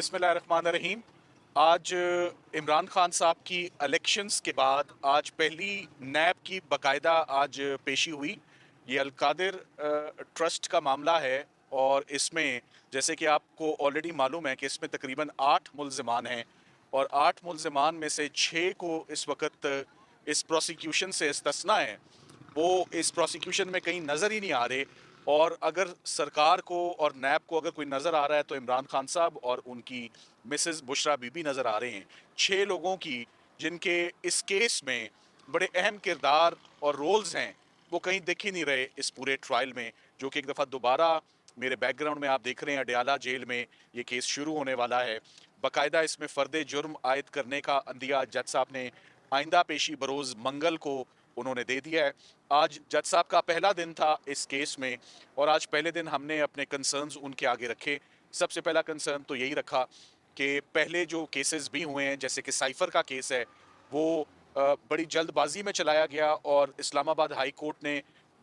बिस्मिल्लाहिर्रहमानिर्रहीम। आज इमरान खान साहब की इलेक्शंस के बाद आज पहली नैब की बाकायदा आज पेशी हुई। ये अलकादिर ट्रस्ट का मामला है और इसमें जैसे कि आपको ऑलरेडी मालूम है कि इसमें तकरीबन 8 मुल्ज़िमान हैं और 8 मुल्ज़िमान में से 6 को इस वक्त इस प्रोसिक्यूशन से इस्तिस्ना है। वो इस प्रोसिक्यूशन में कहीं नज़र ही नहीं आ रहे और अगर सरकार को और नैब को अगर कोई नज़र आ रहा है तो इमरान खान साहब और उनकी मिसेस बुशरा बीबी नज़र आ रहे हैं। 6 लोगों की जिनके इस केस में बड़े अहम किरदार और रोल्स हैं वो कहीं दिख ही नहीं रहे इस पूरे ट्रायल में, जो कि एक दफ़ा दोबारा मेरे बैकग्राउंड में आप देख रहे हैं अडयाला जेल में ये केस शुरू होने वाला है। बाकायदा इसमें फ़र्द जुर्म आयद करने का अंदिया जज साहब ने आइंदा पेशी बरोज़ मंगल को उन्होंने दे दिया है। आज जज साहब का पहला दिन था इस केस में और आज पहले दिन हमने अपने कंसर्न्स उनके आगे रखे। सबसे पहला कंसर्न तो यही रखा कि पहले जो केसेस भी हुए हैं जैसे कि साइफर का केस है वो बड़ी जल्दबाजी में चलाया गया और इस्लामाबाद हाई कोर्ट ने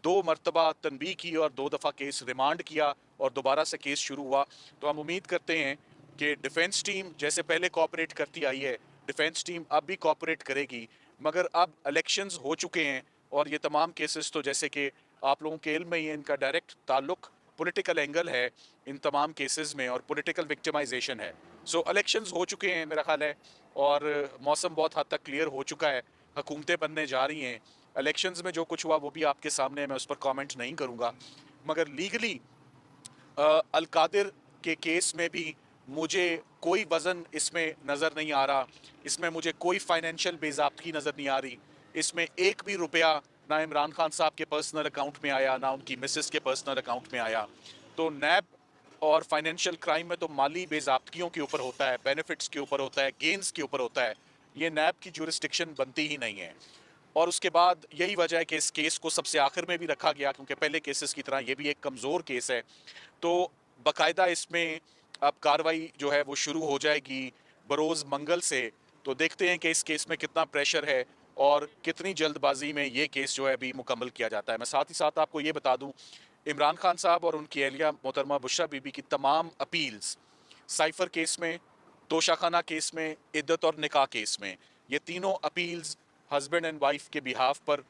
2 मरतबा तनबीह की और 2 दफ़ा केस रिमांड किया और दोबारा से केस शुरू हुआ। तो हम उम्मीद करते हैं कि डिफेंस टीम जैसे पहले कोऑपरेट करती आई है, डिफेंस टीम अब भी कोऑपरेट करेगी। मगर अब इलेक्शंस हो चुके हैं और ये तमाम केसेस तो जैसे कि आप लोगों के इल्म में ही है, इनका डायरेक्ट ताल्लुक पॉलिटिकल एंगल है इन तमाम केसेस में और पॉलिटिकल विक्टिमाइजेशन है। सो इलेक्शंस हो चुके हैं मेरा ख्याल है और मौसम बहुत हद तक क्लियर हो चुका है, हुकूमतें बनने जा रही हैं। इलेक्शंस में जो कुछ हुआ वो भी आपके सामने है, मैं उस पर कमेंट नहीं करूँगा। मगर लीगली अलकादिर के केस में भी मुझे कोई वज़न इसमें नज़र नहीं आ रहा, इसमें मुझे कोई फाइनेंशियल बेज़ाब्तगी नज़र नहीं आ रही। इसमें एक भी रुपया ना इमरान खान साहब के पर्सनल अकाउंट में आया, ना उनकी मिसेस के पर्सनल अकाउंट में आया। तो नैब और फाइनेंशियल क्राइम में तो माली बेज़ाब्तगियों के ऊपर होता है, बेनिफिट्स के ऊपर होता है, गेन्स के ऊपर होता है। ये नैब की जुरिस्डिक्शन बनती ही नहीं है। और उसके बाद यही वजह है कि इस केस को सबसे आखिर में भी रखा गया क्योंकि पहले केसेस की तरह ये भी एक कमज़ोर केस है। तो बाकायदा इसमें अब कार्रवाई जो है वो शुरू हो जाएगी बरोज़ मंगल से। तो देखते हैं कि इस केस में कितना प्रेशर है और कितनी जल्दबाजी में ये केस जो है अभी मुकम्मल किया जाता है। मैं साथ ही साथ आपको ये बता दूं, इमरान खान साहब और उनकी अहलिया मोहतरमा बुशरा बीबी की तमाम अपील्स साइफर केस में, तोशाखाना केस में, इद्दत और निकाह केस में, ये तीनों अपील्स हस्बैंड एंड वाइफ के बिहाफ पर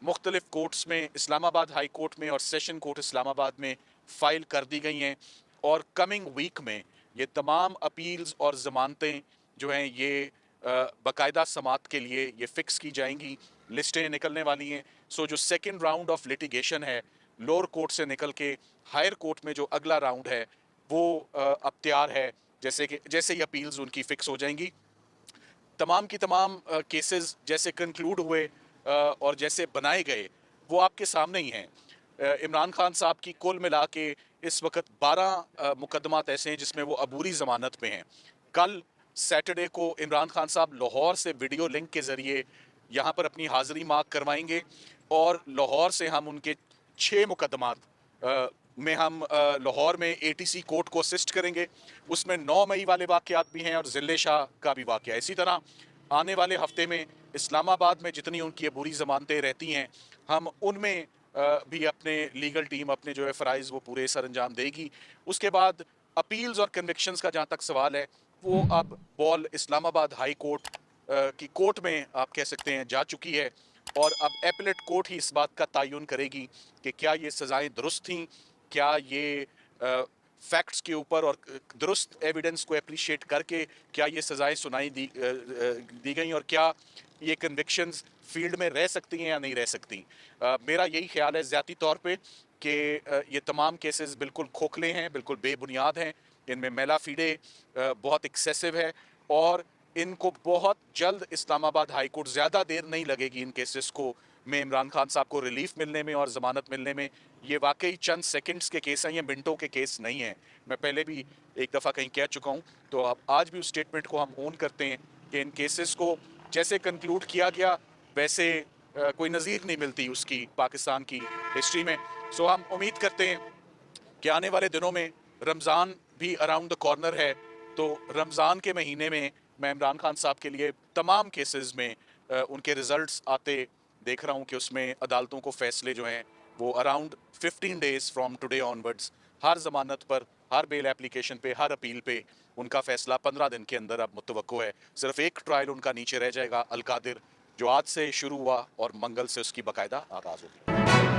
मुख्तलिफ कोर्ट्स में, इस्लामाबाद हाई कोर्ट में और सेशन कोर्ट इस्लामाबाद में फ़ाइल कर दी गई हैं। और कमिंग वीक में ये तमाम अपील्स और ज़मानतें जो हैं ये बाकायदा समात के लिए ये फ़िक्स की जाएंगी, लिस्टें निकलने वाली हैं। सो जो सेकेंड राउंड ऑफ लिटिगेशन है लोअर कोर्ट से निकल के हायर कोर्ट में जो अगला राउंड है वो अब तैयार है। जैसे ही अपील्स उनकी फ़िक्स हो जाएंगी, तमाम की तमाम केसेस जैसे कंक्लूड हुए और जैसे बनाए गए वो आपके सामने ही हैं। इमरान खान साहब की कुल मिला के इस वक्त 12 मुकदमात ऐसे हैं जिसमें वो अबूरी ज़मानत पे हैं। कल सैटरडे को इमरान खान साहब लाहौर से वीडियो लिंक के ज़रिए यहाँ पर अपनी हाज़िरी मार्क करवाएंगे और लाहौर से हम उनके 6 मुकदमात में हम लाहौर में एटीसी कोर्ट को असिस्ट करेंगे। उसमें 9 मई वाले वाक़यात भी हैं और ज़िले शाह का भी वाक़या। इसी तरह आने वाले हफ्ते में इस्लामाबाद में जितनी उनकी अबूरी ज़मानतें रहती हैं हम उनमें भी अपने लीगल टीम अपने जो है फ़राइज़ वो पूरे सर अंजाम देगी। उसके बाद अपील्स और कन्विक्शंस का जहाँ तक सवाल है वो अब बॉल इस्लामाबाद हाई कोर्ट की कोर्ट में आप कह सकते हैं जा चुकी है और अब एपलेट कोर्ट ही इस बात का तयन करेगी कि क्या ये सज़ाएँ दुरुस्त थीं, क्या ये फैक्ट्स के ऊपर और दुरुस्त एविडेंस को अप्रिशिएट करके क्या ये सज़ाएँ दी गई और क्या ये कन्विक्शंस फील्ड में रह सकती हैं या नहीं रह सकती। मेरा यही ख्याल है ज़ाती तौर पे कि ये तमाम केसेस बिल्कुल खोखले हैं, बिल्कुल बेबुनियाद हैं, इनमें मेला फीडे बहुत एक्सेसिव है और इनको बहुत जल्द इस्लामाबाद हाई कोर्ट, ज़्यादा देर नहीं लगेगी इन केसेस को में इमरान खान साहब को रिलीफ मिलने में और ज़मानत मिलने में। ये वाकई चंद सेकंड्स के केस हैं, ये मिनटों के केस नहीं हैं। मैं पहले भी एक दफ़ा कहीं कह चुका हूँ, तो अब आज भी उस स्टेटमेंट को हम ओन करते हैं कि इन केसेस को जैसे कंक्लूड किया गया वैसे कोई नज़ीर नहीं मिलती उसकी पाकिस्तान की हिस्ट्री में। सो हम उम्मीद करते हैं कि आने वाले दिनों में रमज़ान भी अराउंड द कॉर्नर है, तो रमज़ान के महीने में मैं इमरान खान साहब के लिए तमाम केसेस में उनके रिज़ल्ट्स आते देख रहा हूँ कि उसमें अदालतों को फ़ैसले जो हैं वो around 15 days from today onwards हर जमानत पर, हर बेल एप्लीकेशन पे, हर अपील पे उनका फैसला 15 दिन के अंदर अब मुतवक्को है। सिर्फ एक ट्रायल उनका नीचे रह जाएगा, अल कादिर, जो आज से शुरू हुआ और मंगल से उसकी बाकायदा आगाज होगी।